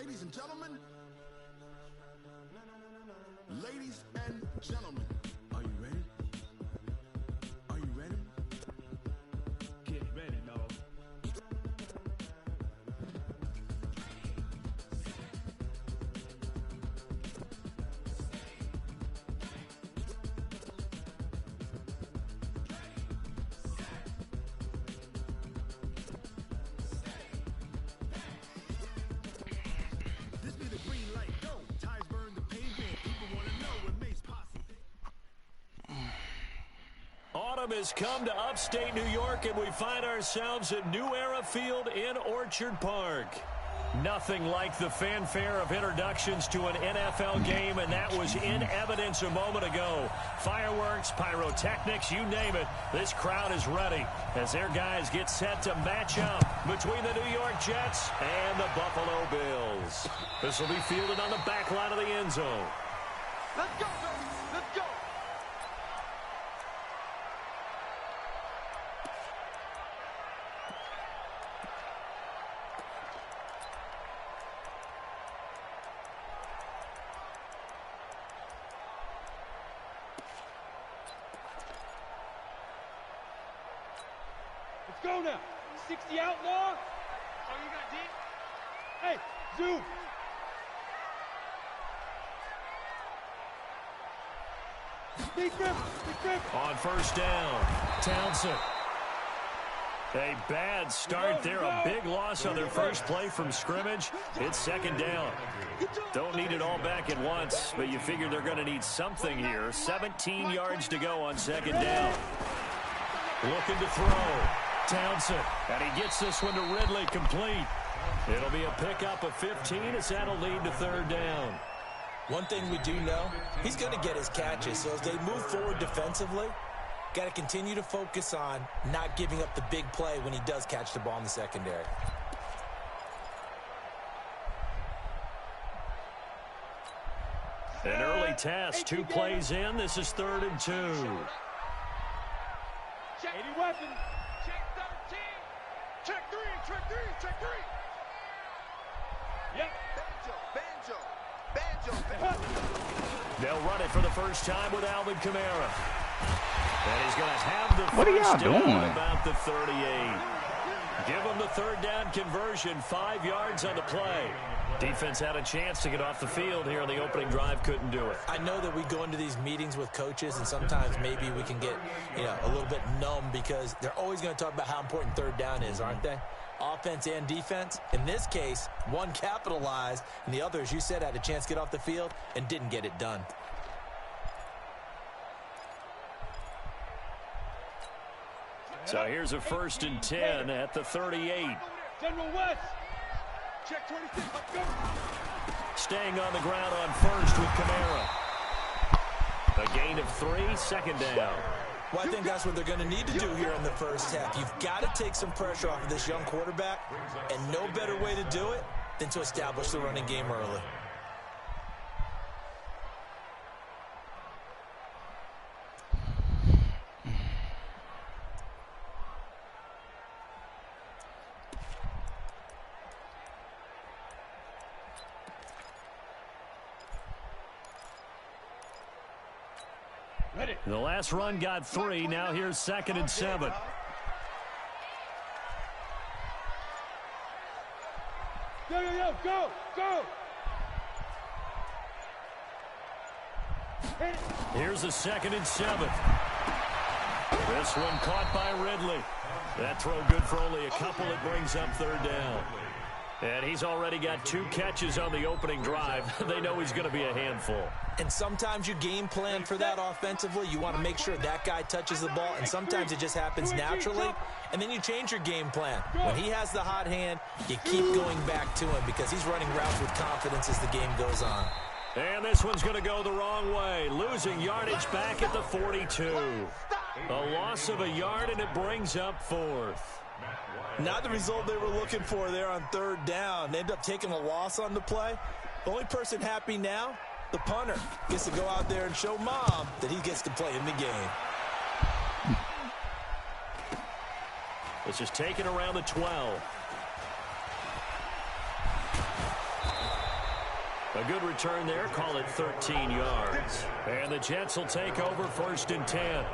Ladies and gentlemen. Ladies and gentlemen. Are you ready? Are you ready? Get ready, dog. Autumn has come to upstate New York, and we find ourselves at New Era Field in Orchard Park. Nothing like the fanfare of introductions to an NFL game, and that was in evidence a moment ago. Fireworks, pyrotechnics, you name it. This crowd is ready as their guys get set to match up between the New York Jets and the Buffalo Bills. This will be fielded on the back line of the end zone. Let's go, baby. Let's go. Let's go now. 60 outlaw. Oh, you got deep? Hey, zoom. Big grip. On first down, Townsend. A bad start there, a big loss on their first play from scrimmage. It's second down. Don't need it all back at once, but you figure they're going to need something here. 17 yards to go on second down. Looking to throw. Townsend, and he gets this one to Ridley, complete. It'll be a pickup of 15 as that'll lead to third down. One thing we do know, he's going to get his catches, so as they move forward defensively, got to continue to focus on not giving up the big play when he does catch the ball in the secondary. An early test, 2 plays in. This is 3rd and 2. 80 weapons. Check 13. Check 3. Check 3. Check 3. Yep. Banjo. They'll run it for the first time with Alvin Kamara. And he's going to have the What are first y'all down doing? at about the 38. Give him the third down conversion, 5 yards on the play. Defense had a chance to get off the field here in the opening drive, couldn't do it. I know that we go into these meetings with coaches, and sometimes maybe we can get, a little bit numb because they're always going to talk about how important third down is, aren't they? Offense and defense. In this case, one capitalized, and the other, as you said, had a chance to get off the field and didn't get it done. So here's a 1st and 10 at the 38. General West. Check 26. Let's go. Staying on the ground on first with Kamara. A gain of 3, second down. Well, I think that's what they're going to need to do here in the first half. You've got to take some pressure off of this young quarterback, and no better way to do it than to establish the running game early. The last run got 3. Now here's 2nd and 7. Go. Here's a 2nd and 7. This one caught by Ridley. That throw good for only a couple. It brings up third down. And he's already got 2 catches on the opening drive. They know he's going to be a handful. And sometimes you game plan for that offensively. You want to make sure that guy touches the ball, and sometimes it just happens naturally, and then you change your game plan. When he has the hot hand, you keep going back to him because he's running routes with confidence as the game goes on. And this one's going to go the wrong way, losing yardage back at the 42. A loss of a yard, and it brings up 4th. Not the result they were looking for there on third down. They end up taking a loss on the play. The only person happy now, the punter, gets to go out there and show mom that he gets to play in the game. This is taken around the 12. A good return there. Call it 13 yards. And the Jets will take over 1st and 10.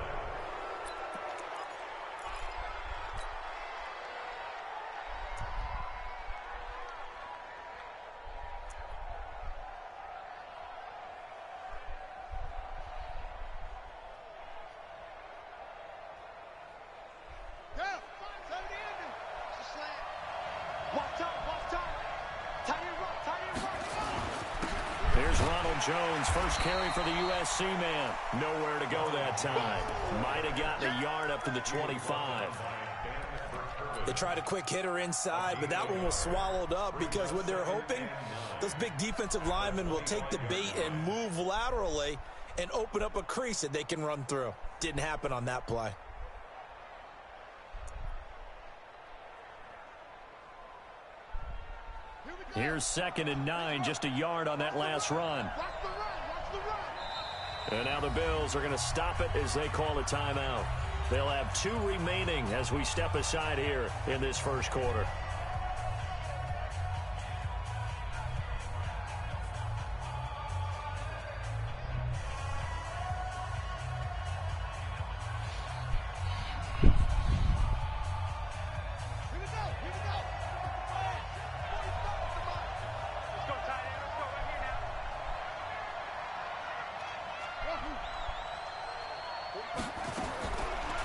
Jones, first carry for the USC man. Nowhere to go that time. Might have gotten a yard up to the 25. They tried a quick hitter inside, but that one was swallowed up because what they're hoping, those big defensive linemen will take the bait and move laterally and open up a crease that they can run through. Didn't happen on that play. Here's 2nd and 9, just a yard on that last run. And now the Bills are going to stop it as they call a timeout. They'll have 2 remaining as we step aside here in this first quarter.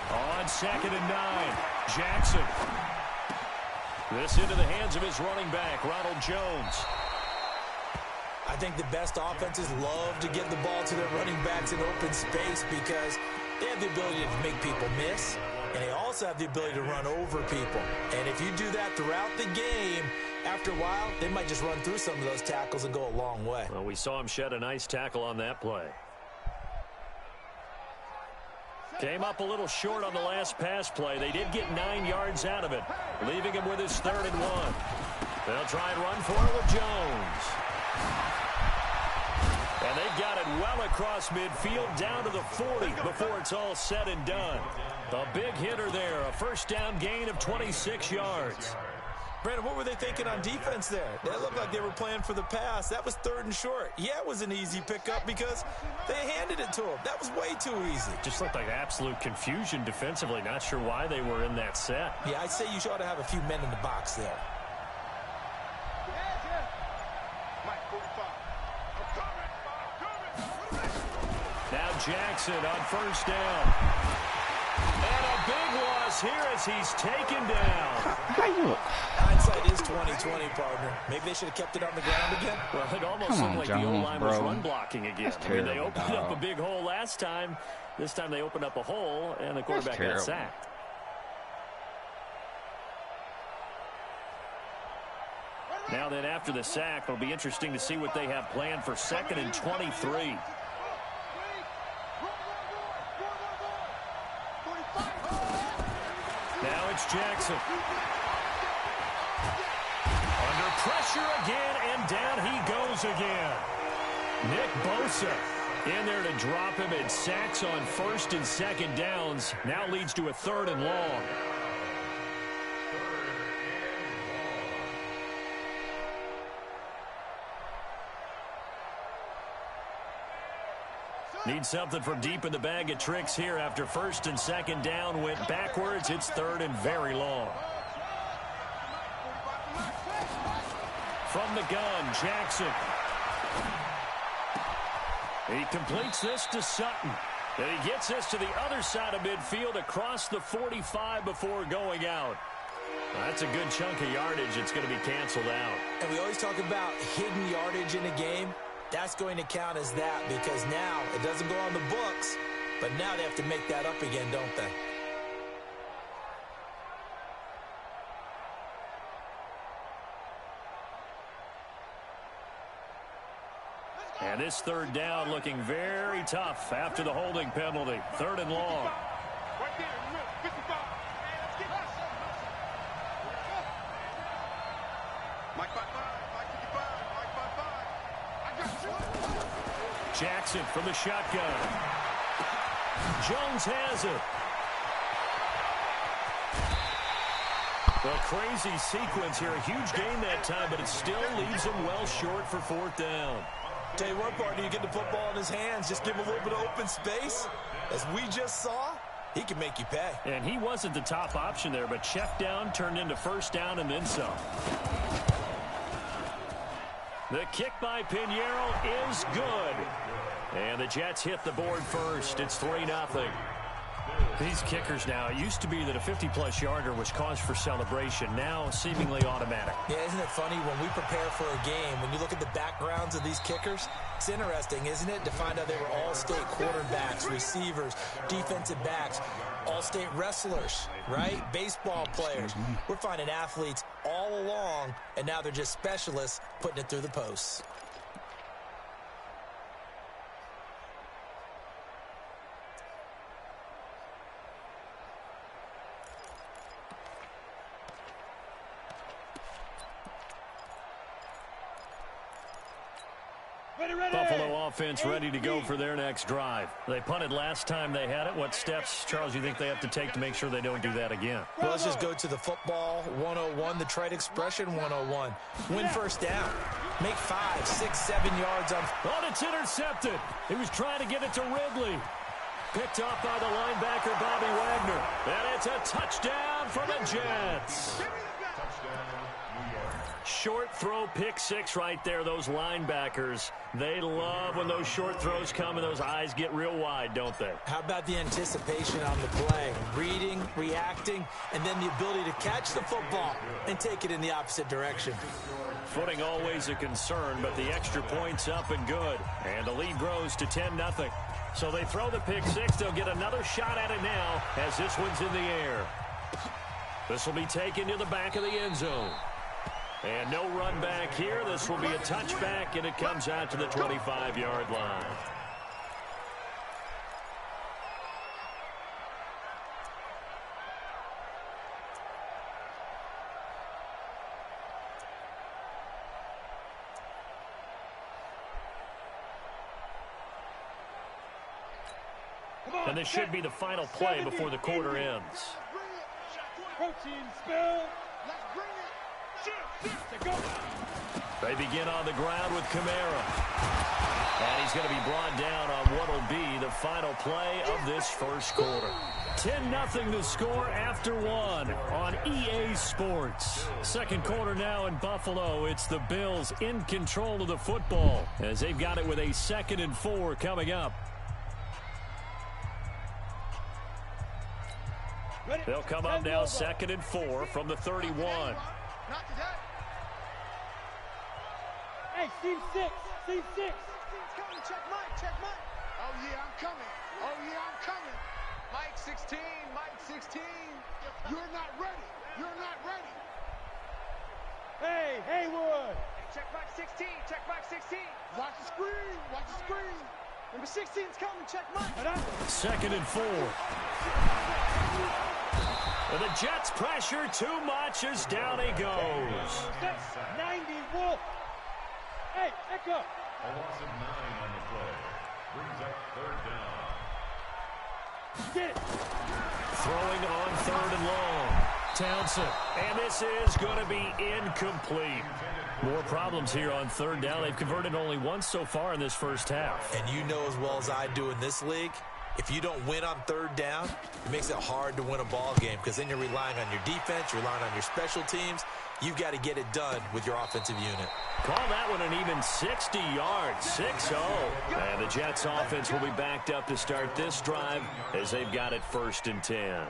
On 2nd and 9, Jackson. This into the hands of his running back, Ronald Jones. I think the best offenses love to get the ball to their running backs in open space because they have the ability to make people miss, and they also have the ability to run over people. And if you do that throughout the game, after a while, they might just run through some of those tackles and go a long way. Well, we saw him shed a nice tackle on that play. Came up a little short on the last pass play. They did get 9 yards out of it, leaving him with his 3rd and 1. They'll try and run for it with Jones. And they've got it well across midfield down to the 40 before it's all said and done. A big hitter there, a first down gain of 26 yards. Brandon, what were they thinking on defense there? They looked like they were playing for the pass. That was 3rd and short. Yeah, it was an easy pickup because they handed it to him. That was way too easy. Just looked like absolute confusion defensively. Not sure why they were in that set. Yeah, I'd say you ought to have a few men in the box there. Now Jackson on 1st down. And a big loss here as he's taken down. Hindsight is 20/20, partner. Maybe they should have kept it on the ground again. Well, it almost looked like the O-line was run blocking again. I mean, they opened up a big hole last time. This time they opened up a hole, and the quarterback got sacked. Now then, after the sack, it'll be interesting to see what they have planned for 2nd and 23. Now it's Jackson. Under pressure again, and down he goes again. Nick Bosa in there to drop him, and sacks on 1st and 2nd downs. Now leads to a 3rd and long. Need something from deep in the bag of tricks here after 1st and 2nd down went backwards. It's 3rd and very long. From the gun, Jackson. He completes this to Sutton. And he gets this to the other side of midfield across the 45 before going out. That's a good chunk of yardage. It's going to be canceled out. And we always talk about hidden yardage in a game. That's going to count as that because now it doesn't go on the books, but now they have to make that up again, don't they? And this 3rd down looking very tough after the holding penalty. 3rd and long. Jackson from the shotgun. Jones has it. A crazy sequence here. A huge gain that time, but it still leaves him well short for fourth down. Tell you what, partner, you get the football in his hands, just give him a little bit of open space. As we just saw, he can make you pay. And he wasn't the top option there, but check down turned into first down and then some. The kick by Pinheiro is good. And the Jets hit the board first. It's 3-0. These kickers now, it used to be that a 50-plus yarder was cause for celebration. Now, seemingly automatic. Yeah, isn't it funny when we prepare for a game, when you look at the backgrounds of these kickers, it's interesting, isn't it, to find out they were all-state quarterbacks, receivers, defensive backs, all-state wrestlers, right? Baseball players. We're finding athletes all along, and now they're just specialists putting it through the posts. Buffalo offense ready to go for their next drive. They punted last time they had it. What steps, Charles, you think they have to take to make sure they don't do that again? Well, let's just go to the football 101, the trade expression 101. Win first down. Make 5, 6, 7 yards on. Oh, it's intercepted. He was trying to get it to Ridley. Picked off by the linebacker, Bobby Wagner. And it's a touchdown for the Jets. Short throw, pick six right there. Those linebackers, they love when those short throws come and those eyes get real wide, don't they? How about the anticipation on the play? Reading, reacting, and then the ability to catch the football and take it in the opposite direction. Footing always a concern, but the extra point's up and good. And the lead grows to 10-0. So they throw the pick six. They'll get another shot at it now as this one's in the air. This will be taken to the back of the end zone. And no run back here. This will be a touchback, and it comes out to the 25-yard line. And this should be the final play before the quarter ends. Protein spill. They begin on the ground with Kamara. And he's going to be brought down on what will be the final play of this first quarter. 10-0 the score after one on EA Sports. Second quarter now in Buffalo. It's the Bills in control of the football as they've got it with a 2nd and 4 coming up. They'll come up now 2nd and 4 from the 31. Hey, Steve 6. Steve 6. Coming, check Mike. Oh, yeah, I'm coming. Mike 16. You're not ready. Hey, Haywood. Check Mike 16. Watch the screen. Number 16's coming, check Mike. 2nd and 4. And the Jets pressure too much as down he goes. 90 Wolf. Hey, Echo. A loss of 9 on the play. Brings up 3rd down. Get it. Throwing on 3rd and long. Townsend. And this is going to be incomplete. More problems here on 3rd down. They've converted only once so far in this first half. And you know as well as I do in this league, if you don't win on 3rd down, it makes it hard to win a ball game because then you're relying on your defense, you're relying on your special teams. You've got to get it done with your offensive unit. Call that one an even 60 yards, 6-0. And the Jets offense will be backed up to start this drive as they've got it 1st and 10.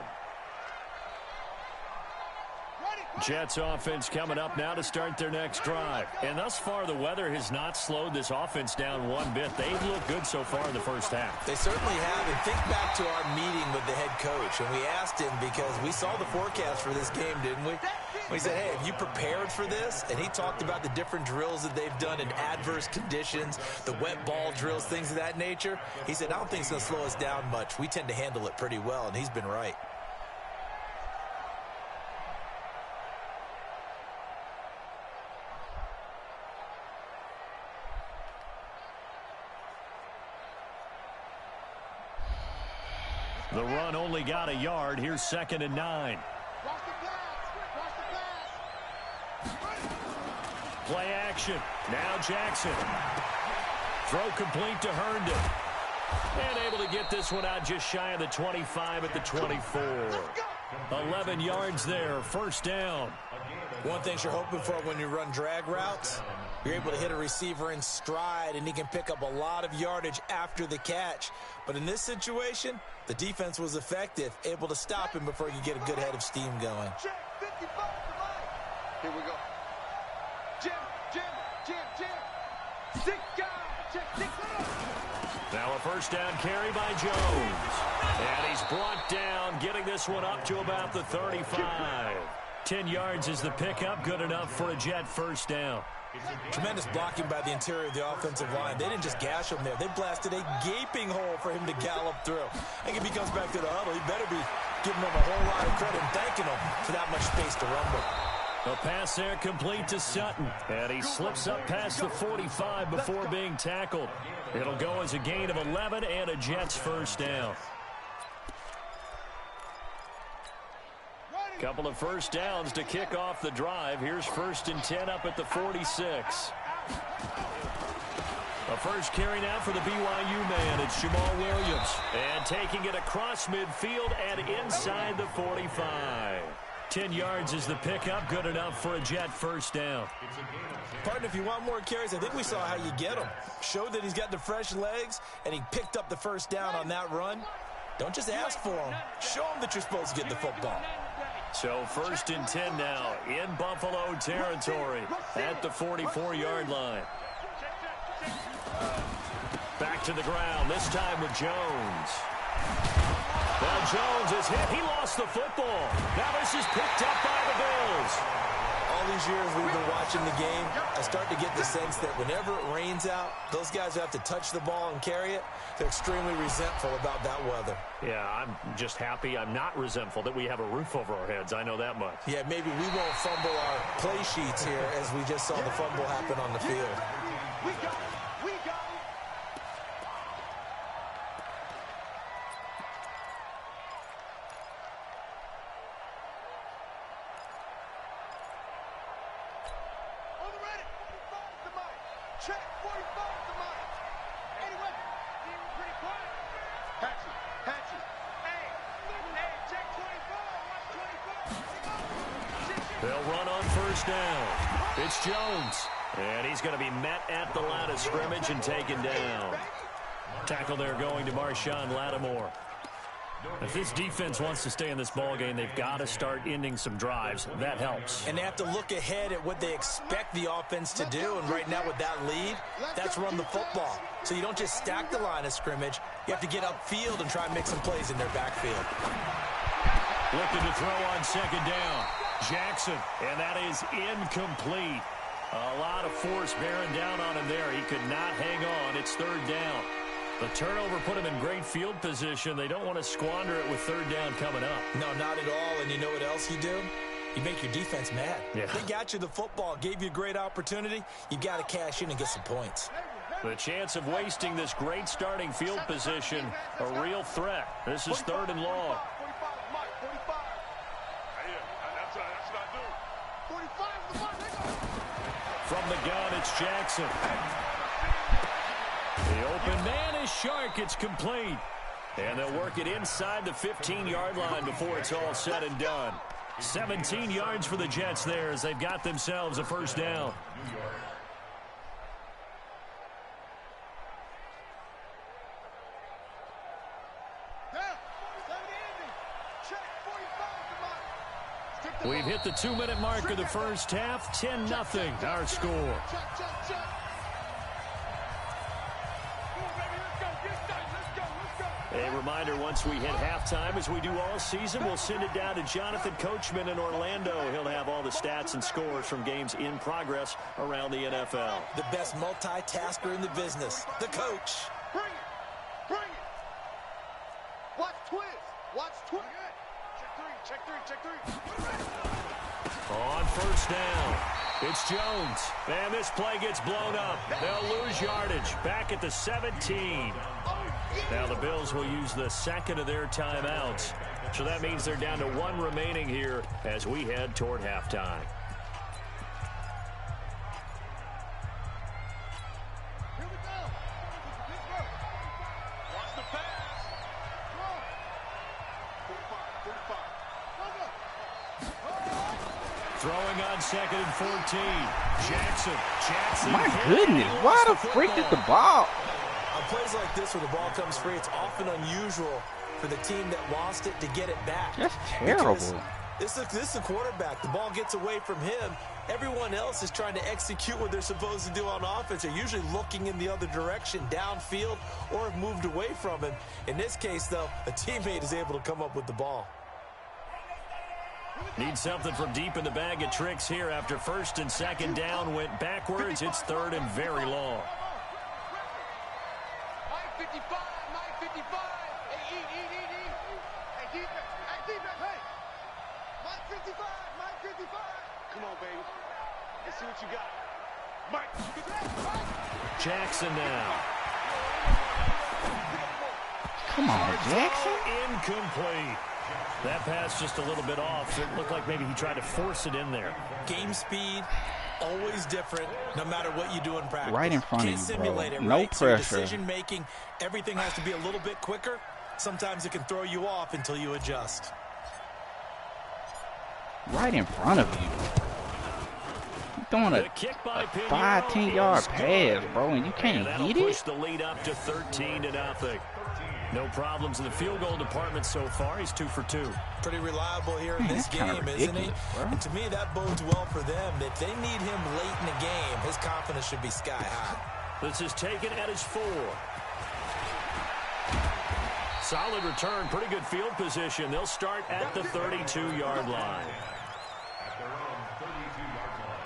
Jets offense coming up now to start their next drive. And thus far, the weather has not slowed this offense down one bit. They've looked good so far in the first half. They certainly have. And think back to our meeting with the head coach. And we asked him because we saw the forecast for this game, didn't we? We said, hey, have you prepared for this? And he talked about the different drills that they've done in adverse conditions, the wet ball drills, things of that nature. He said, I don't think it's going to slow us down much. We tend to handle it pretty well, and he's been right. The run only got a yard. Here's 2nd and 9. Watch the flags. Play action. Now Jackson. Throw complete to Herndon. And able to get this one out just shy of the 25 at the 24. 11 yards there, first down. One thing you're hoping for when you run drag routes, you're able to hit a receiver in stride, and he can pick up a lot of yardage after the catch. But in this situation, the defense was effective, able to stop him before he could get a good head of steam going. Check 55 to Mike. Here we go. Jim. 6 guys. Check 6 guys. Now a first down carry by Jones. And he's brought down, getting this one up to about the 35. 10 yards is the pickup, good enough for a Jet first down. Tremendous blocking by the interior of the offensive line. They didn't just gash him there. They blasted a gaping hole for him to gallop through. I think if he comes back to the huddle, he better be giving them a whole lot of credit and thanking them for that much space to run with. A pass there complete to Sutton. And he slips up past the 45 before being tackled. It'll go as a gain of 11 and a Jets first down. Couple of first downs to kick off the drive. Here's 1st and 10 up at the 46. A first carry now for the BYU man. It's Jamal Williams. And taking it across midfield and inside the 45. 10 yards is the pickup. Good enough for a Jet first down. Partner, if you want more carries, I think we saw how you get him. Showed that he's got the fresh legs, and he picked up the first down on that run. Don't just ask for him. Show him that you're supposed to get the football. So 1st and 10 now in Buffalo territory at the 44-yard line. Back to the ground, this time with Jones. Well, Jones is hit. He lost the football. Now this is picked up by the Bills. All these years we've been watching the game, I start to get the sense that whenever it rains out, those guys who have to touch the ball and carry it, they're extremely resentful about that weather. Yeah, I'm just happy. I'm not resentful that we have a roof over our heads. I know that much. Yeah, maybe we won't fumble our play sheets here as we just saw the fumble happen on the field. We got it. Check 45 to Mike. Anyway, he was pretty quiet. Patchy. Hey, check 24. Watch 24. They'll run on first down. It's Jones. And he's going to be met at the line of scrimmage and taken down. Tackle there going to Marshawn Lattimore. If this defense wants to stay in this ballgame, they've got to start ending some drives. That helps. And they have to look ahead at what they expect the offense to do. And right now with that lead, that's run the football. So you don't just stack the line of scrimmage. You have to get upfield and try and make some plays in their backfield. Looking to throw on second down. Jackson, and that is incomplete. A lot of force bearing down on him there. He could not hang on. It's third down. The turnover put him in great field position. They don't want to squander it with third down coming up. No, not at all. And you know what else you do? You make your defense mad. Yeah. They got you the football, gave you a great opportunity. You got to cash in and get some points. The chance of wasting this great starting field position, a real threat. This is 3rd and long. 45, Mike, 45. That's what I do. 45 From the gun, it's Jackson. The open man is Shark. It's complete. And they'll work it inside the 15-yard line before it's all said and done. 17 yards for the Jets there as they've got themselves a first down. We've hit the 2-minute mark of the first half. 10-0 our score. A reminder, once we hit halftime, as we do all season, we'll send it down to Jonathan Coachman in Orlando. He'll have all the stats and scores from games in progress around the NFL. The best multitasker in the business, the coach. Bring it. Watch twist. Check three. On first down, it's Jones. And this play gets blown up. They'll lose yardage back at the 17. Now the Bills will use the second of their timeouts. So that means they're down to 1 remaining here as we head toward halftime. Throwing on 2nd and 14. Jackson. My goodness, why the freak is the ball? On plays like this where the ball comes free, it's often unusual for the team that lost it to get it back. That's terrible. This is a quarterback. The ball gets away from him. Everyone else is trying to execute what they're supposed to do on offense. They're usually looking in the other direction, downfield, or have moved away from him. In this case, though, a teammate is able to come up with the ball. Need something from deep in the bag of tricks here after 1st and 2nd down went backwards. It's 3rd and very long. Mike 55, Mike 55. Hey, eat. Hey, defense. Hey, Mike 55, Mike 55. Come on, baby. Let's see what you got. Mike. Jackson now. Come on, Jackson. Incomplete. That pass just a little bit off. It looked like maybe he tried to force it in there. Game speed, always different, no matter what you do in practice. Right in front of Can't you, simulate bro. it, No right? So pressure. decision-making, everything has to be a little bit quicker. Sometimes it can throw you off until you adjust. Right in front of you. You're throwing a 5-10-yard pass, bro, and you can't hit it? Push the lead up to 13-0. No problems in the field goal department so far. He's 2 for 2. Pretty reliable here in this game, isn't he? And to me, that bodes well for them. If they need him late in the game, his confidence should be sky high. This is taken at his 4. Solid return, pretty good field position. They'll start at the 32-yard line. At their own 32-yard line.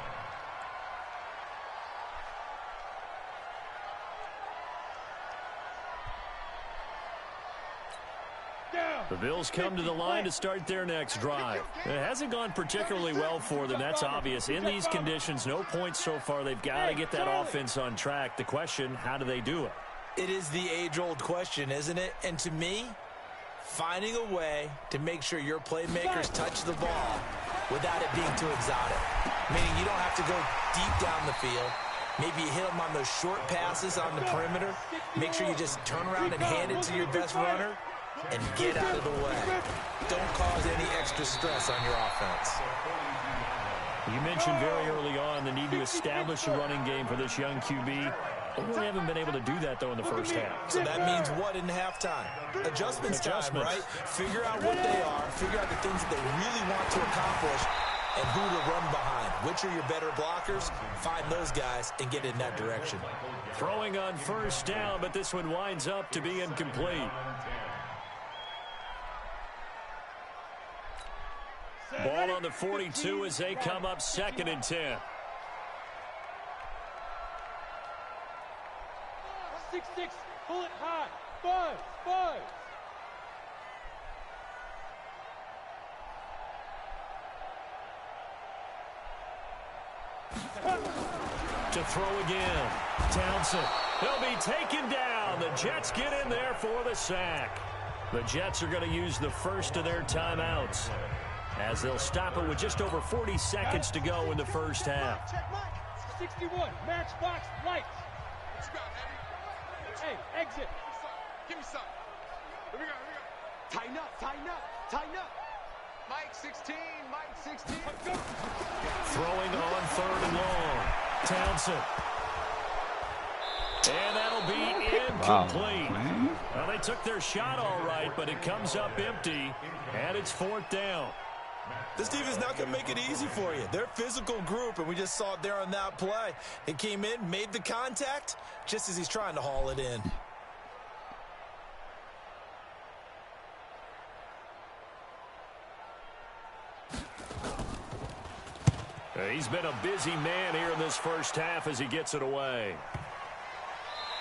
The Bills come to the line to start their next drive. It hasn't gone particularly well for them. That's obvious. In these conditions, no points so far. They've got to get that offense on track. The question, how do they do it? It is the age-old question, isn't it? And to me, finding a way to make sure your playmakers touch the ball without it being too exotic. Meaning you don't have to go deep down the field. Maybe you hit them on those short passes on the perimeter. Make sure you just turn around and hand it to your best runner and get out of the way. Don't cause any extra stress on your offense. You mentioned very early on the need to establish a running game for this young QB. They really haven't been able to do that, though, in the first half. So that means what in halftime? Adjustments time, right? Figure out what they are. Figure out the things that they really want to accomplish and who to run behind. Which are your better blockers? Find those guys and get in that direction. Throwing on 1st down, but this one winds up to be incomplete. Ball on the 42 as they come up 2nd and 10. 6-6, pull it high. Buzz. To throw again. Townsend. He'll be taken down. The Jets get in there for the sack. The Jets are going to use the first of their timeouts, as they'll stop it with just over 40 seconds to go in the first half. Check Mike. 61, matchbox, lights. What you got, Eddie? Hey, exit. Give me some. Here we go. Tighten up. Mike 16, Mike 16. Throwing on 3rd and long. Townsend. And that'll be incomplete. Wow. Well, they took their shot all right, but it comes up empty, and it's 4th down. This defense not going to make it easy for you. They're a physical group, and we just saw it there on that play. It came in, made the contact, just as he's trying to haul it in. He's been a busy man here in this first half as he gets it away.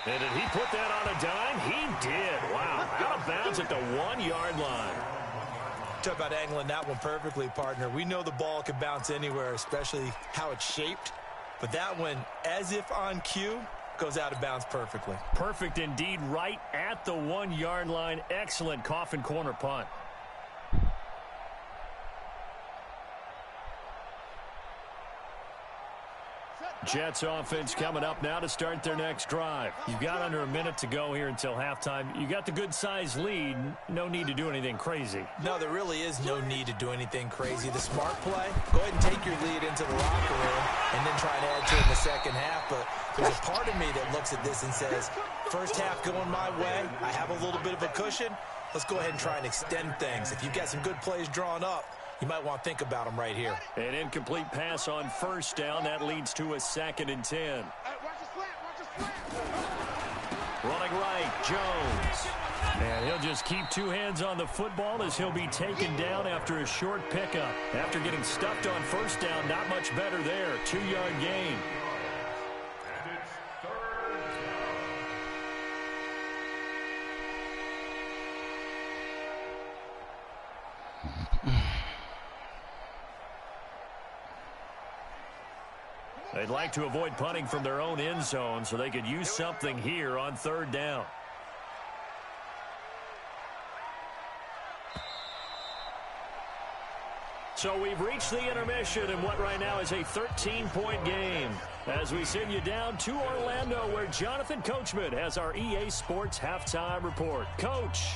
And did he put that on a dime? He did. Wow. Out of bounds at the 1-yard line. Talk about angling that one perfectly, partner. We know the ball can bounce anywhere, especially how it's shaped. But that one, as if on cue, goes out of bounds perfectly. Perfect indeed, right at the 1-yard line. Excellent coffin corner punt. Set. Jets offense coming up now to start their next drive. You've got under a minute to go here until halftime. You got the good-sized lead. No need to do anything crazy. No, there really is no need to do anything crazy. The smart play, go ahead and take your lead into the locker room and then try to add to it in the second half. But there's a part of me that looks at this and says, first half going my way, I have a little bit of a cushion. Let's go ahead and try and extend things. If you've got some good plays drawn up, you might want to think about them right here. An incomplete pass on first down. That leads to a 2nd and 10. Running right, Jones. And he'll just keep two hands on the football as he'll be taken down after a short pickup. After getting stuffed on first down, not much better there. 2-yard gain. They'd like to avoid punting from their own end zone so they could use something here on 3rd down. So we've reached the intermission in what right now is a 13-point game. As we send you down to Orlando, where Jonathan Coachman has our EA Sports halftime report. Coach.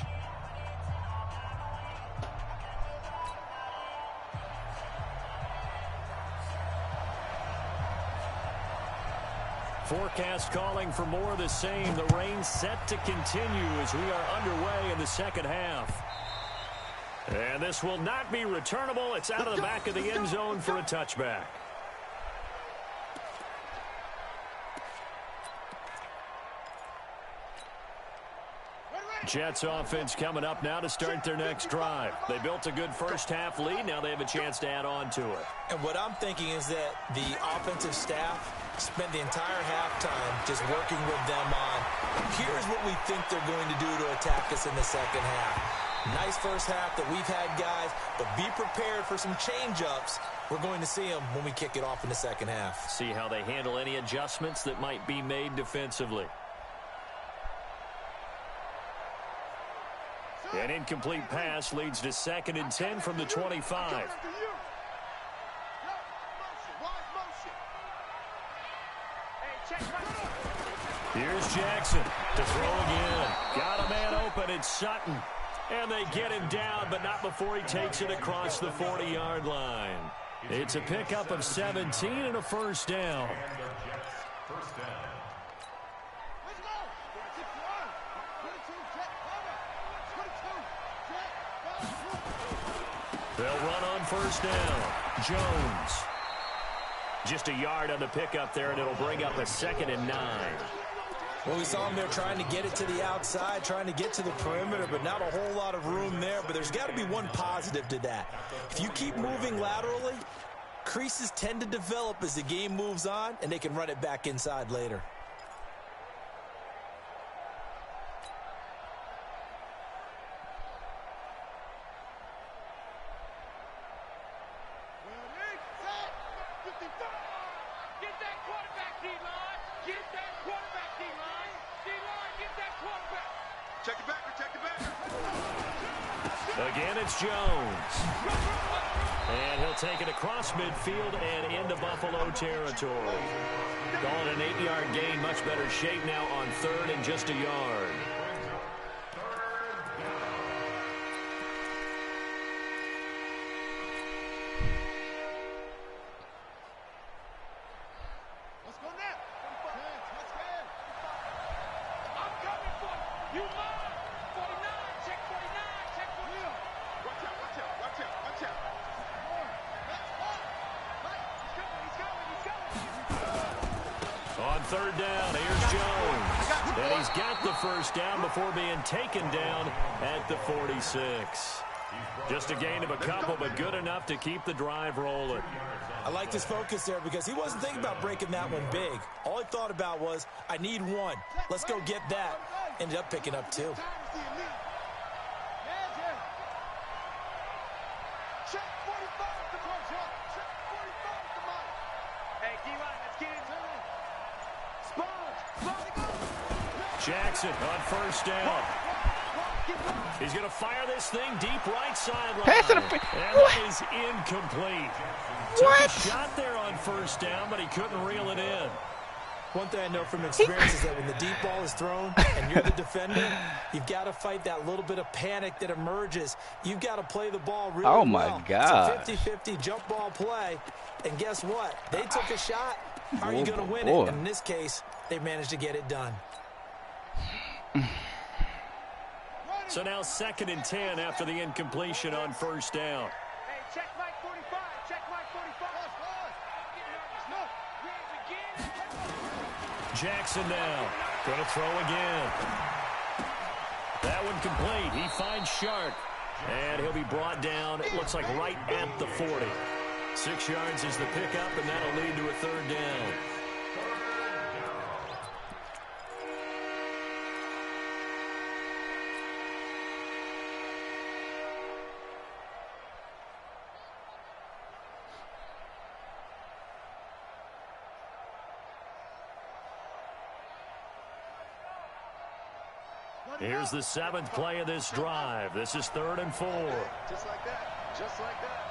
Forecast calling for more of the same. The rain set to continue as we are underway in the second half. And this will not be returnable. It's out of the back of the end zone for a touchback. Jets offense coming up now to start their next drive. They built a good first half lead. Now they have a chance to add on to it. And what I'm thinking is that the offensive staff spent the entire halftime just working with them on, here's what we think they're going to do to attack us in the second half. Nice first half that we've had, guys, but be prepared for some change-ups. We're going to see them when we kick it off in the second half. See how they handle any adjustments that might be made defensively. An incomplete pass leads to 2nd and 10 from the 25. Here's Jackson to throw again. Got a man open. It's Sutton. And they get him down, but not before he takes it across the 40-yard line. It's a pickup of 17 and a first down. They'll run on first down. Jones. Just a yard on the pickup there, and it'll bring up a 2nd and 9. Well, we saw him there trying to get it to the outside, trying to get to the perimeter, but not a whole lot of room there. But there's got to be one positive to that. If you keep moving laterally, creases tend to develop as the game moves on, and they can run it back inside later. Again, it's Jones. And he'll take it across midfield and into Buffalo territory. Calling an 8-yard gain, much better shape now on 3rd and just a yard. Let's go now. Let's go. I'm coming for you. You mine. 49. Check 49. Check 49. Watch out. Watch out. Watch out. Watch out. He's coming. On 3rd down, here's Jones. And he's got the first down before being taken down at the 46. Just a gain of a couple, but good enough to keep the drive rolling. I like his focus there because he wasn't thinking about breaking that one big. All he thought about was, I need one. Let's go get that. Ended up picking up 2. Check 45 to punch up. Check 45 to Mike. Hey, D-line, let's get into it. Sponge. Jackson on first down. He's going to fire this thing deep right sideline. Pass it. And that is incomplete. What? Took a shot there on first down, but he couldn't reel it in. One thing I know from experience is that when the deep ball is thrown and you're the defender, you've got to fight that little bit of panic that emerges. You've got to play the ball really well. Oh, my God. It's a 50-50 jump ball play. And guess what? They took a shot. How are you going to win boy. it? And in this case, they managed to get it done. So now 2nd and 10 after the incompletion on first down. Hey, check Mike 45. Check Mike 45. Jackson now. Going to throw again. That one complete. He finds Shark. And he'll be brought down, it looks like right at the 40. 6 yards is the pickup, and that'll lead to a 3rd down. Here's the 7th play of this drive. This is 3rd and 4. Just like that. Just like that.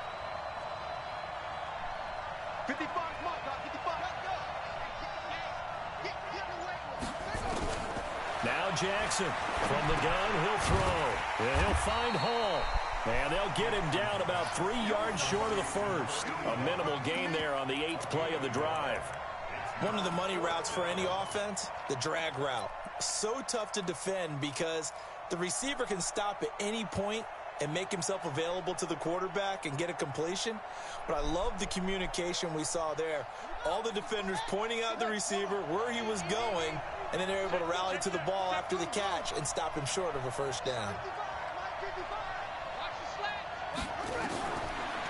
55, come on, dog. 55, let's go. Now Jackson from the gun. He'll throw. And he'll find Hall. And they'll get him down about 3 yards short of the first. A minimal gain there on the 8th play of the drive. One of the money routes for any offense, the drag route. So tough to defend because the receiver can stop at any point and make himself available to the quarterback and get a completion. But I love the communication we saw there. All the defenders pointing out the receiver where he was going, and then they're able to rally to the ball after the catch and stop him short of a first down.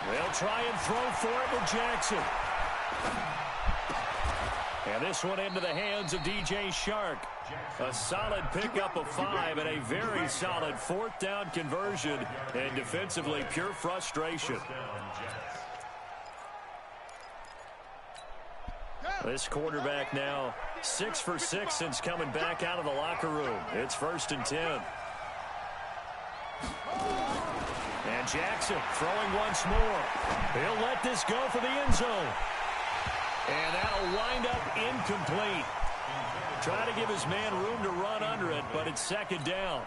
They'll try and throw for it with Jackson. And this one into the hands of DJ Shark. A solid pickup of 5 and a very solid 4th down conversion. And defensively, pure frustration. This quarterback now 6 for 6 since coming back out of the locker room. It's 1st and 10. And Jackson throwing once more. He'll let this go for the end zone. And that'll wind up incomplete. Trying to give his man room to run under it, but it's 2nd down.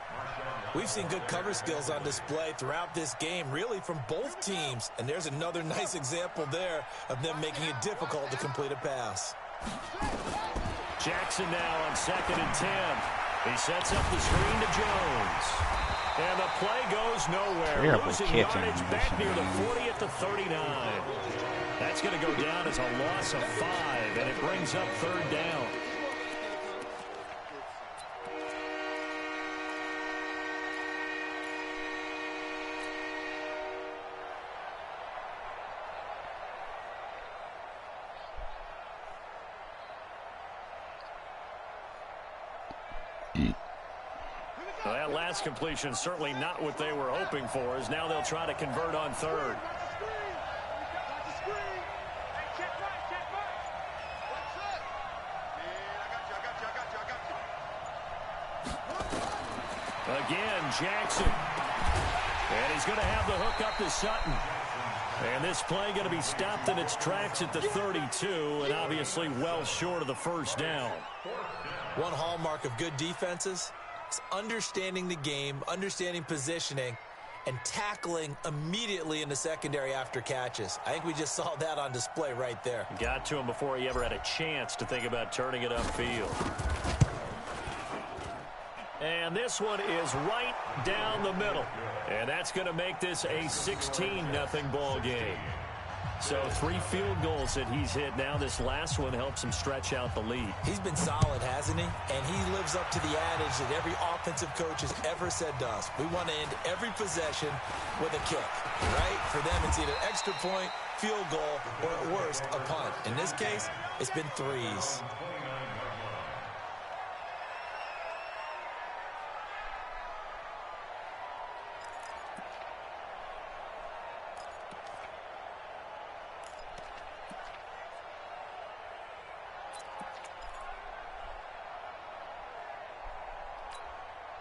We've seen good cover skills on display throughout this game, really from both teams. And there's another nice example there of them making it difficult to complete a pass. Jackson now on 2nd and 10. He sets up the screen to Jones. And the play goes nowhere. Terrible Losing yardage back near the 40 at the 39. That's going to go down as a loss of 5, and it brings up 3rd down. Well, that last completion certainly not what they were hoping for, as now they'll try to convert on 3rd. Again, Jackson. And he's going to have the hook up to Sutton. And this play going to be stopped in its tracks at the 32, and obviously well short of the 1st down. One hallmark of good defenses is understanding the game, understanding positioning, and tackling immediately in the secondary after catches. I think we just saw that on display right there. Got to him before he ever had a chance to think about turning it upfield. And this one is right down the middle. And that's going to make this a 16-0 ball game. So 3 field goals that he's hit now. This last one helps him stretch out the lead. He's been solid, hasn't he? And he lives up to the adage that every offensive coach has ever said to us. We want to end every possession with a kick, right? For them, it's either extra point, field goal, or at worst, a punt. In this case, it's been 3s.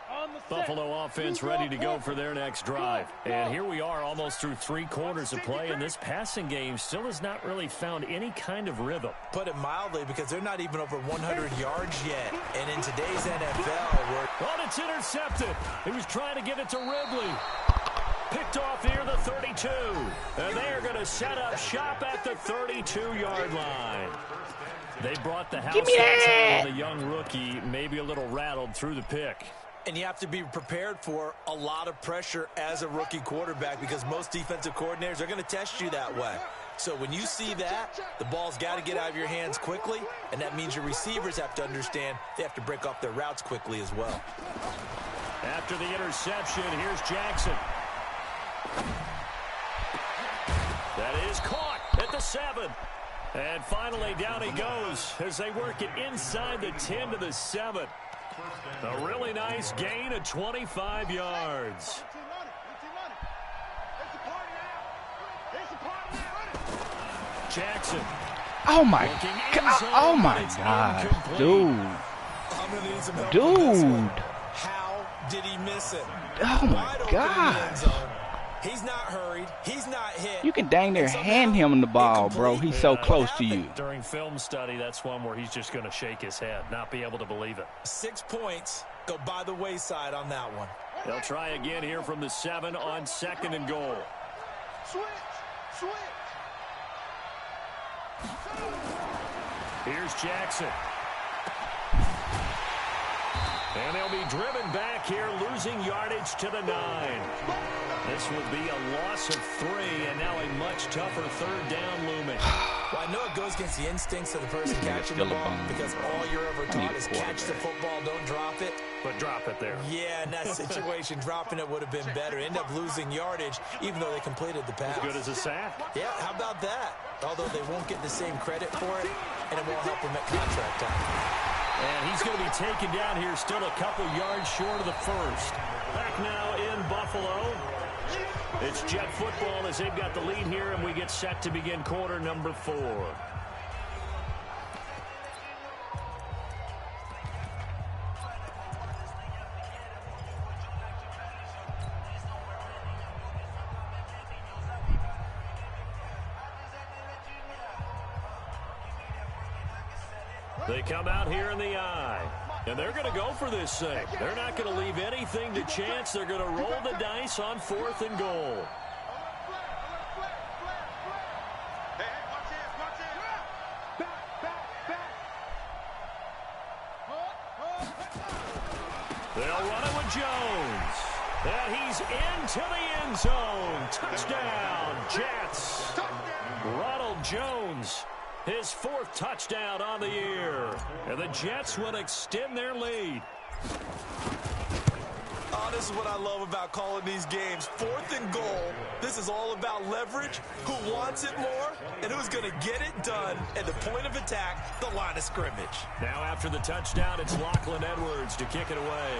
On the Buffalo offense ready to go for their next drive. And here we are almost through 3 quarters of play, and this passing game still has not really found any kind of rhythm. Put it mildly, because they're not even over 100 yards yet. And in today's NFL, oh, it's intercepted. He was trying to give it to Ridley. Picked off near the 32. And they are going to set up shop at the 32-yard line. They brought the house down on the young rookie, maybe a little rattled through the pick. And you have to be prepared for a lot of pressure as a rookie quarterback, because most defensive coordinators are going to test you that way. So when you see that, the ball's got to get out of your hands quickly, and that means your receivers have to understand they have to break off their routes quickly as well. After the interception, here's Jackson. That is caught at the 7. And finally, down he goes as they work it inside the 10 to the 7. A really nice gain of 25 yards. Jackson. Oh my God. Oh my God. Dude. How did he miss it? Oh my God. He's not hurried. He's not hit. You can dang near hand him the ball, bro. He's so close to you. During film study, that's one where he's just going to shake his head, not be able to believe it. 6 points go by the wayside on that one. They'll try again here from the 7 on 2nd and goal. Switch. Here's Jackson. And they'll be driven back here, losing yardage to the 9. This will be a loss of 3, and now a much tougher 3rd down looming. Well, I know it goes against the instincts of the person catching the ball, because all you're ever taught is catch the football, don't drop it. But drop it there. Yeah, in that situation, dropping it would have been better. End up losing yardage, even though they completed the pass. As good as a sack. Yeah, how about that? Although they won't get the same credit for it, and it won't help them at contract time. And he's going to be taken down here, still a couple yards short of the 1st. Back now in Buffalo. It's Jet football as they've got the lead here, and we get set to begin quarter number 4. They come out here in the eye, and they're going to go for this thing. They're not going to leave anything to chance. They're going to roll the dice on 4th and goal. They'll run it with Jones. And he's into the end zone. Touchdown, Jets. Ronald Jones. His 4th touchdown on the year. And the Jets will extend their lead. Oh, this is what I love about calling these games. 4th and goal. This is all about leverage, who wants it more, and who's going to get it done at the point of attack, the line of scrimmage. Now after the touchdown, it's Lachlan Edwards to kick it away.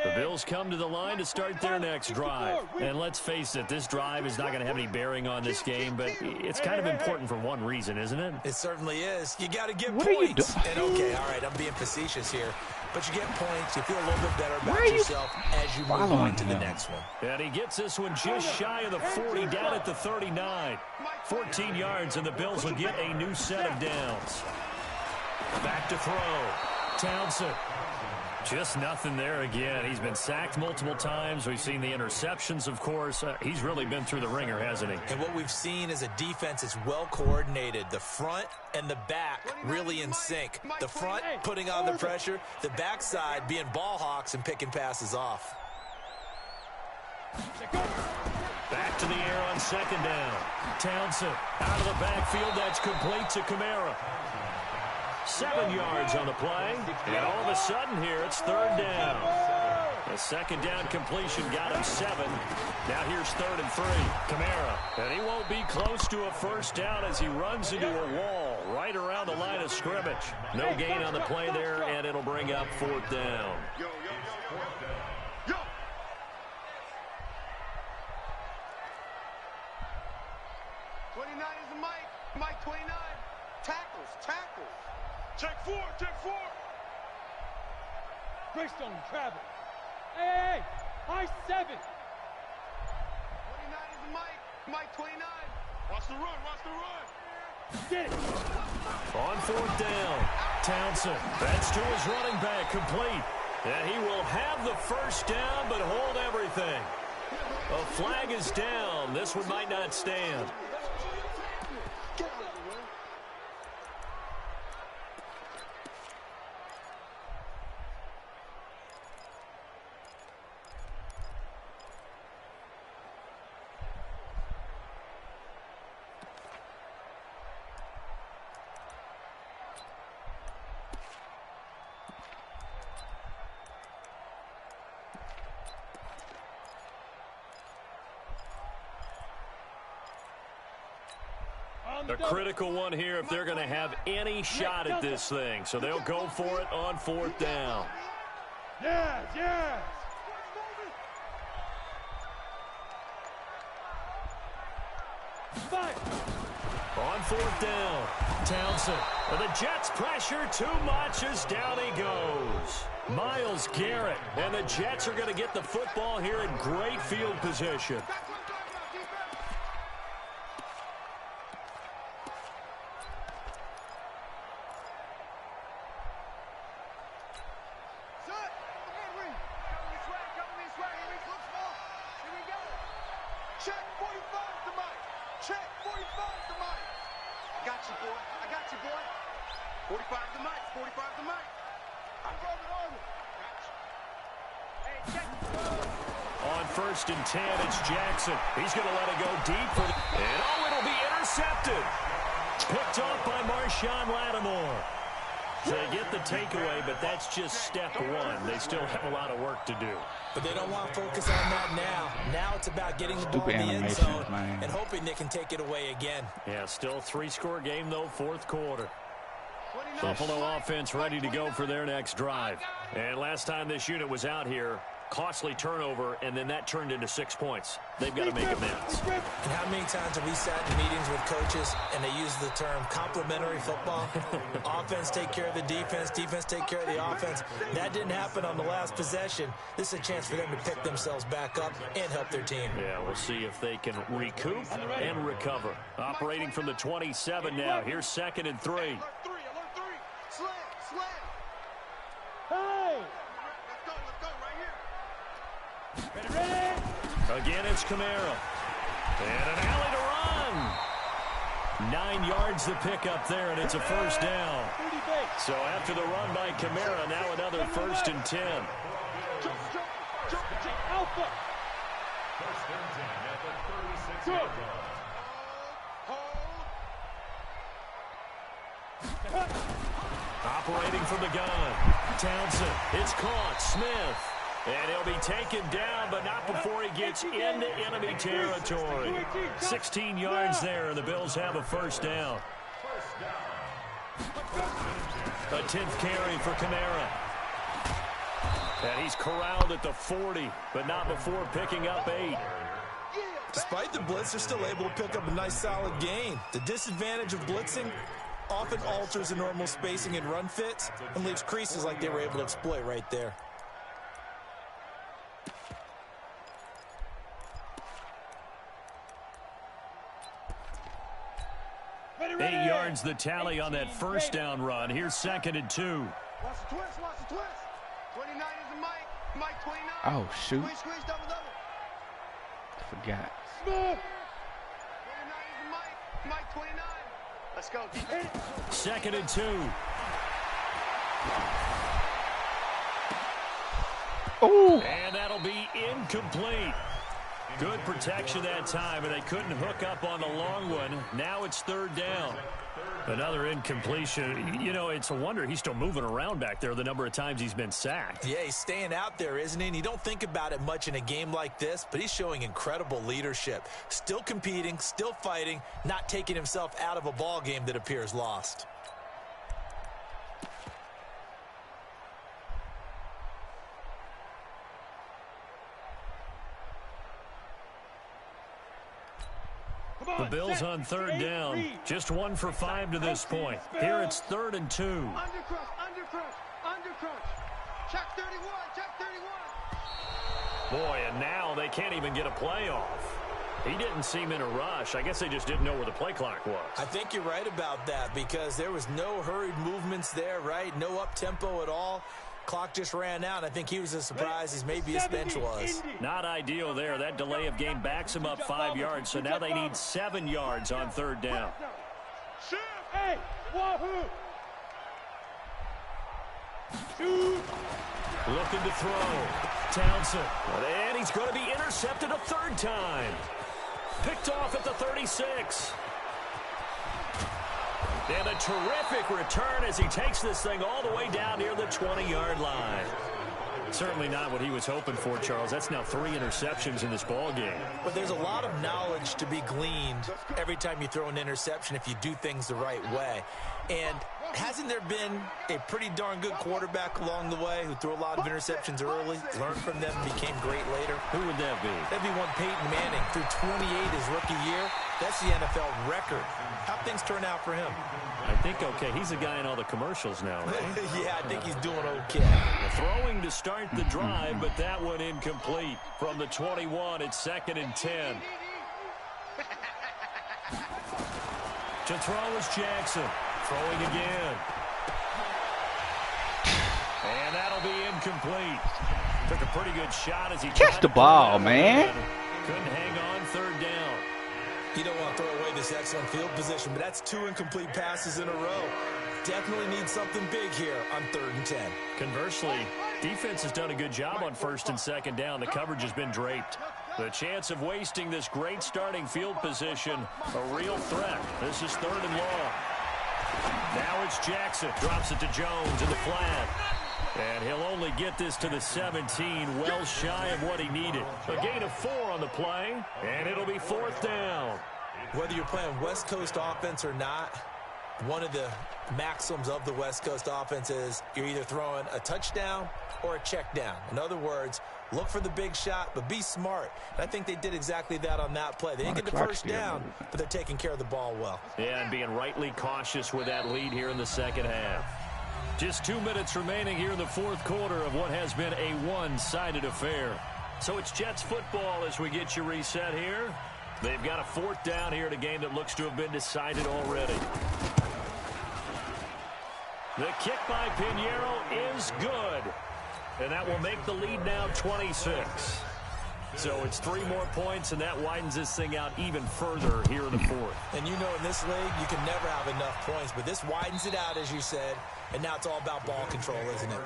The Bills come to the line to start their next drive. And let's face it, this drive is not going to have any bearing on this game, but it's kind of important for one reason, isn't it? It certainly is. You got to get What points. Are you doing? And okay, all right, I'm being facetious here. But you get points. You feel a little bit better about yourself as you move on to the next one. And he gets this one just shy of the 40, down at the 39. 14 yards, and the Bills will get a new set of downs. Back to throw. Townsend. Just nothing there again. He's been sacked multiple times. We've seen the interceptions, of course. He's really been through the ringer, hasn't he? And what we've seen is a defense that's well coordinated. The front and the back really in sync. The front putting on the pressure. The backside being ball hawks and picking passes off. Back to the air on 2nd down. Townsend out of the backfield. That's complete to Kamara. 7 yards on the play, and all of a sudden here it's 3rd down. A second down completion got him 7. Now here's 3rd and 3. Kamara. And he won't be close to a first down as he runs into a wall right around the line of scrimmage. No gain on the play there, and it'll bring up 4th down. Yo. 29 is the Mike. Mike 29. Tackles. Check 4. Greystone, travel. Hey, high 7. 29 is the Mike. Mike 29. Watch the run. Get it. On 4th down, Townsend. That's to his running back, complete. And he will have the first down, but hold everything. A flag is down. This one might not stand. Get out of the way. A critical one here if they're going to have any shot at this thing. So they'll go for it on 4th down. Yes. On 4th down, Townsend. And the Jets pressure too much as down he goes. Myles Garrett. And the Jets are going to get the football here in great field position. Check 45 to Mike. Check 45 to Mike. I got you, boy. 45 to Mike. 45 to Mike. I'm coming on you. Hey, check. On 1st and 10, it's Jackson. He's going to let it go deep for the... And it'll be intercepted. Picked off by Marshawn Lattimore. So they get the takeaway, but that's just step 1. They still have a lot of work to do. But they don't want to focus on that now. Now it's about getting the ball in the end zone and hoping they can take it away again. Yeah, still 3-score game, though, 4th quarter. Buffalo offense ready to go for their next drive. And last time this unit was out here, costly turnover, and then that turned into 6 points. They've got to make amends. And how many times have we sat in meetings with coaches and they use the term complementary football? Offense take care of the defense, defense take care of the offense. That didn't happen on the last possession. This is a chance for them to pick themselves back up and help their team. Yeah, we'll see if they can recoup and recover. Operating from the 27 now. Here's 2nd and 3. Alert 3. Slam. Hey. Let's go right here. Ready. Again, it's Kamara. And an alley to run. 9 yards the pickup there, and it's a first down. So after the run by Kamara, now another 1st and 10. Jump. Alpha. 1st and 10 at the 36-yard line. Operating from the gun. Townsend. It's caught. Smith. And he'll be taken down, but not before he gets into enemy territory. 16 yards there, and the Bills have a first down. A 10th carry for Kamara. And he's corralled at the 40, but not before picking up 8. Despite the blitz, they're still able to pick up a nice solid gain. The disadvantage of blitzing often alters the normal spacing and run fits and leaves creases like they were able to exploit right there. Ready. 8 yards the tally on that first down run. Here's 2nd and 2. Watch the twist. 29 is the Mike. Mike 29. Oh, shoot. Squeeze, double. Forgot. 29 is the Mike. Mike 29. Let's go. Defense. 2nd and 2. Oh. And that'll be incomplete. Good protection that time, and they couldn't hook up on the long one. Now it's third down. Another incompletion. You know, it's a wonder he's still moving around back there the number of times he's been sacked. Yeah, he's staying out there, isn't he? And you don't think about it much in a game like this, but he's showing incredible leadership. Still competing, still fighting, not taking himself out of a ball game that appears lost. The Bills on third down. Just 1 for 5 to this point. Here it's 3rd and 2. Under crunch. Check 31, check 31. Boy, and now they can't even get a play off. He didn't seem in a rush. I guess they just didn't know where the play clock was. I think you're right about that because there was no hurried movements there, right? No up-tempo at all. Clock just ran out. I think he was as surprised as maybe his bench was. Not ideal there. That delay of game backs him up 5 yards, so now they need 7 yards on third down. Hey, wahoo! Shoot! Looking to throw. Townsend. And he's going to be intercepted a third time. Picked off at the 36. And a terrific return as he takes this thing all the way down near the 20-yard line. Certainly not what he was hoping for, Charles. That's now 3 interceptions in this ball game. But there's a lot of knowledge to be gleaned every time you throw an interception if you do things the right way. And hasn't there been a pretty darn good quarterback along the way who threw a lot of interceptions early, learned from them, became great later? Who would that be? That'd be one Peyton Manning. Threw 28 his rookie year. That's the NFL record. How'd things turn out for him? I think okay. He's a guy in all the commercials now, right? Yeah, I think he's doing okay. Throwing to start the drive, but that one incomplete. From the 21, it's 2nd and 10. To throw is Jackson. Throwing again. And that'll be incomplete. Took a pretty good shot as he catch the ball, man. Couldn't hang on, third down. You don't want to throw away this excellent field position, but that's 2 incomplete passes in a row. Definitely need something big here on 3rd and 10. Conversely, defense has done a good job on 1st and 2nd down. The coverage has been draped. The chance of wasting this great starting field position, a real threat. This is 3rd and long. Now it's Jackson. Drops it to Jones in the flat. And he'll only get this to the 17, well shy of what he needed. A gain of 4 on the play, and it'll be 4th down. Whether you're playing West Coast offense or not, one of the maxims of the West Coast offense is you're either throwing a touchdown or a check down. In other words, look for the big shot, but be smart. And I think they did exactly that on that play. They didn't get the first down, but they're taking care of the ball well. Yeah, and being rightly cautious with that lead here in the second half. Just 2 minutes remaining here in the 4th quarter of what has been a one-sided affair. So it's Jets football as we get you reset here. They've got a 4th down here in a game that looks to have been decided already. The kick by Pinheiro is good. And that will make the lead now 26. So it's 3 more points, and that widens this thing out even further here in the 4th. And you know in this league, you can never have enough points, but this widens it out, as you said, and now it's all about ball control, isn't it?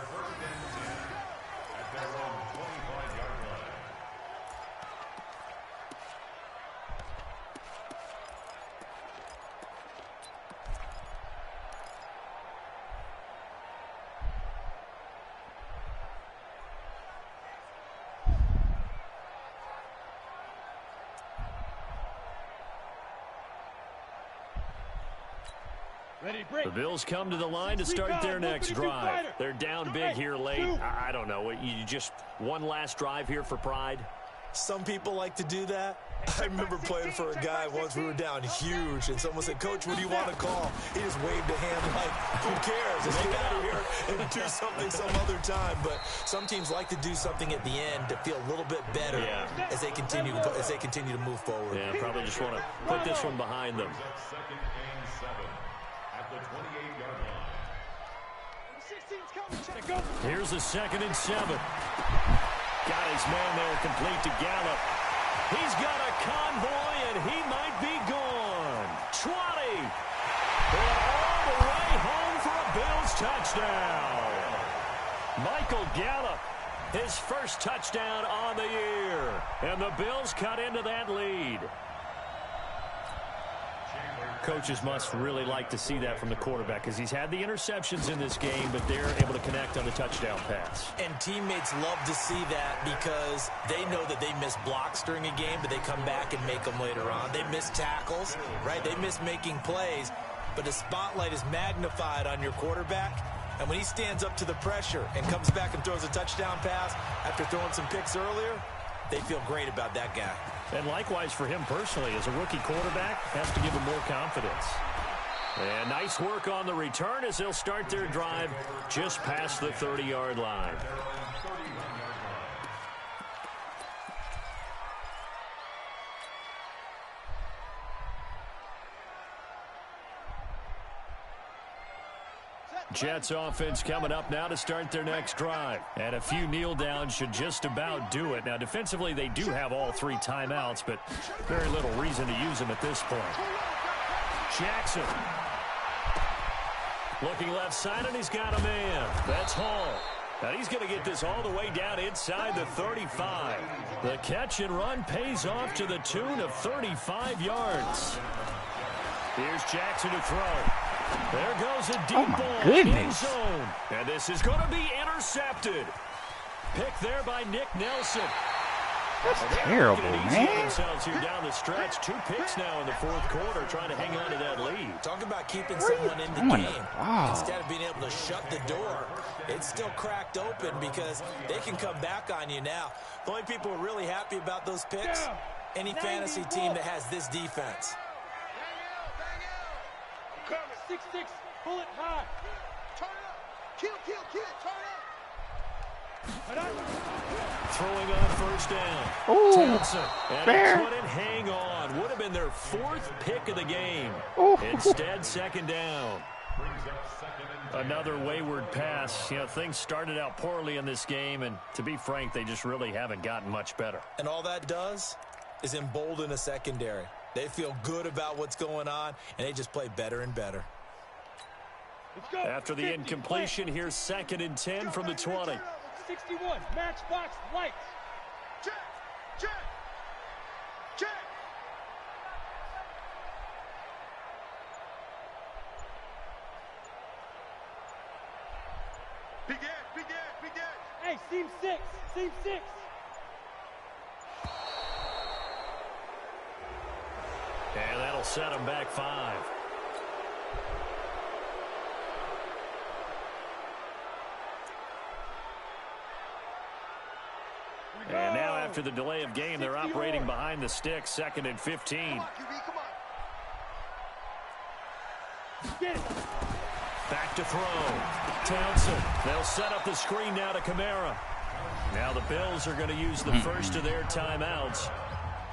The Bills come to the line to start their next drive. They're down big here late. I don't know. You just one last drive here for pride? Some people like to do that. I remember playing for a guy once. We were down huge, and someone said, "Coach, what do you want to call?" He just waved a hand like, who cares? Let's get out of here and do something some other time. But some teams like to do something at the end to feel a little bit better as they continue to move forward. Yeah, probably just want to put this one behind them. Second and 7 at the 28-yard line. Here's the 2nd and 7. Got his man there complete to Gallup. He's got a convoy, and he might be gone. 20. And all the way home for a Bills touchdown. Michael Gallup His first touchdown on the year. And the Bills cut into that lead. Coaches must really like to see that from the quarterback because he's had the interceptions in this game, but they're able to connect on the touchdown pass. And teammates love to see that because they know that they miss blocks during a game, but they come back and make them later on. They miss tackles, right? They miss making plays, but the spotlight is magnified on your quarterback. And when he stands up to the pressure and comes back and throws a touchdown pass after throwing some picks earlier, they feel great about that guy. And likewise for him personally, as a rookie quarterback, has to give him more confidence. And nice work on the return as they'll start their drive just past the 30-yard line. Jets offense coming up now to start their next drive. And a few kneel downs should just about do it. Now, defensively, they do have all 3 timeouts, but very little reason to use them at this point. Jackson. Looking left side, and he's got a man. That's Hall. Now, he's going to get this all the way down inside the 35. The catch and run pays off to the tune of 35 yards. Here's Jackson to throw. There goes a deep ball in zone. And this is going to be intercepted. Pick there by Nick Nelson. That's terrible, man. Themselves here down the stretch. 2 picks now in the 4th quarter, trying to hang on to that lead. Talk about keeping someone in the game. Instead of being able to shut the door, it's still cracked open because they can come back on you now. The only people who are really happy about those picks, any fantasy team that has this defense. 6'6", pull it high. Turn it up. Kill, turn it up. Throwing on first down. Ooh, Townsend. And fair. he couldn't hang on. Would have been their 4th pick of the game. Ooh. Instead, 2nd down. Another wayward pass. You know, things started out poorly in this game, and to be frank, they just really haven't gotten much better. And all that does is embolden a secondary. They feel good about what's going on, and they just play better and better. After the incompletion, here's 2nd and 10 from the 20. 61, matchbox lights. Check. Begin. Hey, seam 6. And that'll set them back 5. And now after the delay of game, they're operating behind the sticks, 2nd and 15. Come on. Get it. Back to throw. Townsend. They'll set up the screen now to Kamara. Now the Bills are going to use the first of their timeouts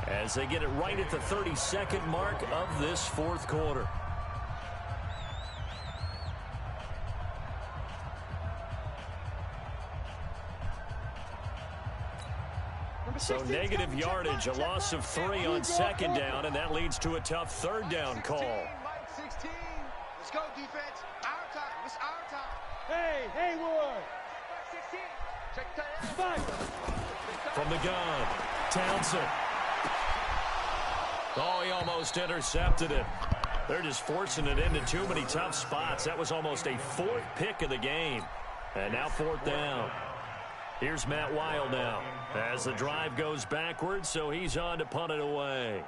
as they get it right at the 32nd mark of this 4th quarter. So negative yardage, a loss of 3 on 2nd down, and that leads to a tough 3rd down call. Mike 16. Let's go, defense. Our time. It's our time. Hey, Haywood. 16. Check that out. From the gun, Townsend. Oh, he almost intercepted it. They're just forcing it into too many tough spots. That was almost a 4th pick of the game. And now 4th down. Here's Matt Weil now as the drive goes backwards, so he's on to punt it away.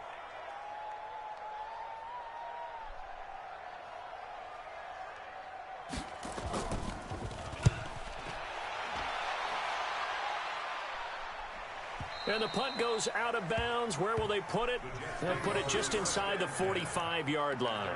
And the punt goes out of bounds. Where will they put it? They'll put it just inside the 45-yard line.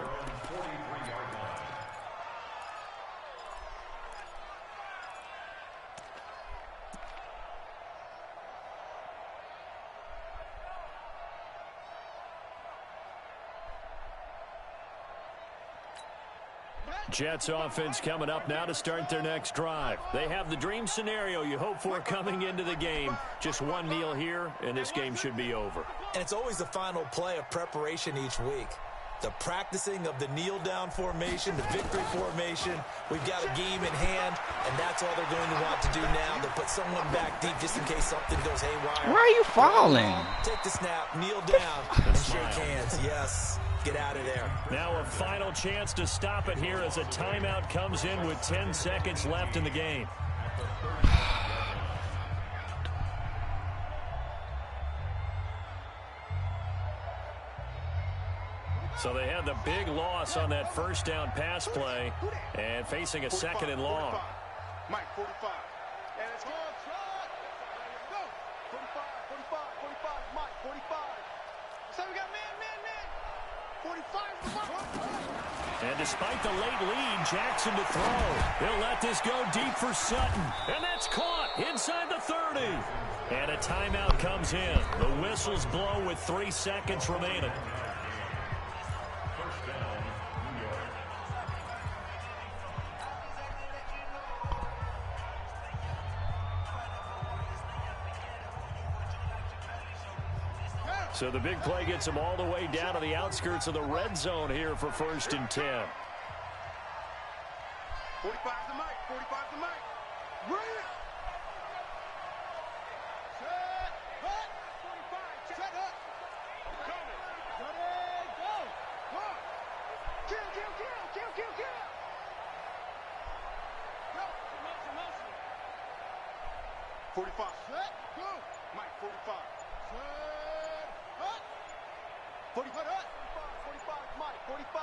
Jets offense coming up now to start their next drive. They have the dream scenario you hope for coming into the game. Just one kneel here, and this game should be over. And it's always the final play of preparation each week. the practicing of the kneel-down formation, the victory formation. We've got a game in hand, and that's all they're going to want to do now. They'll put someone back deep just in case something goes haywire. Where are you falling? Take the snap, kneel down, and shake hands. Yes, get out of there. Now a final chance to stop it here as a timeout comes in with 10 seconds left in the game. So they had the big loss on that first down pass play and facing a second and long. Mike, 45. And it's going. Go. 45, 45, Mike, 45. So we got man. 45. And despite the late lead, Jackson to throw. He'll let this go deep for Sutton. And that's caught inside the 30. And a timeout comes in. The whistles blow with 3 seconds remaining. So the big play gets him all the way down to the outskirts of the red zone here for 1st and 10. 45 to Mike. 45 to Mike. Bring it. Set. Hut. 45. Set up. Coming. Ready. Go. Go. Kill. Go. Motion. 45. Set. Go. Mike, 45. Set. 45, 45, Mike, 45.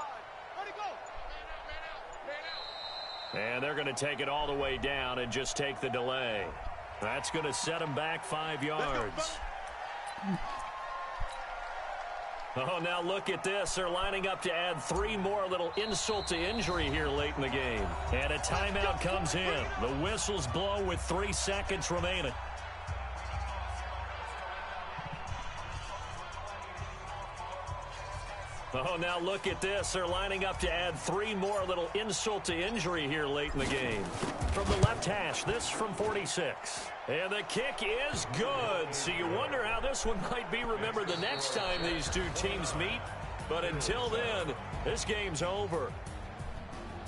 Ready, go. Man out. And they're going to take it all the way down and just take the delay. That's going to set them back 5 yards. Oh, now look at this. They're lining up to add 3 more, a little insult to injury here late in the game. And a timeout comes in. The whistles blow with 3 seconds remaining. Oh, now look at this. They're lining up to add 3 more, a little insult to injury here late in the game. From the left hash, this from 46. And the kick is good. So you wonder how this one might be remembered the next time these two teams meet. But until then, this game's over.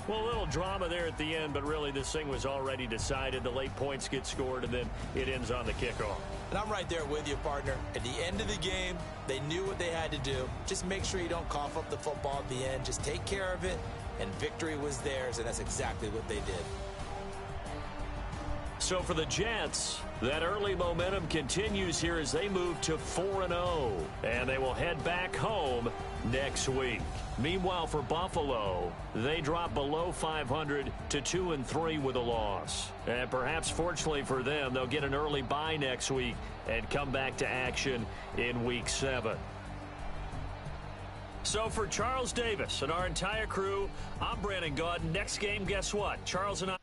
Well, a little drama there at the end, but really this thing was already decided. The late points get scored, and then it ends on the kickoff. And I'm right there with you, partner. At the end of the game, they knew what they had to do. Just make sure you don't cough up the football at the end. Just take care of it, and victory was theirs, and that's exactly what they did. So for the Jets, that early momentum continues here as they move to 4-0, and they will head back home next week. Meanwhile, for Buffalo, they drop below 500 to 2-3 with a loss. And perhaps fortunately for them, they'll get an early bye next week and come back to action in Week 7. So for Charles Davis and our entire crew, I'm Brandon Gaudin. Next game, guess what? Charles and I...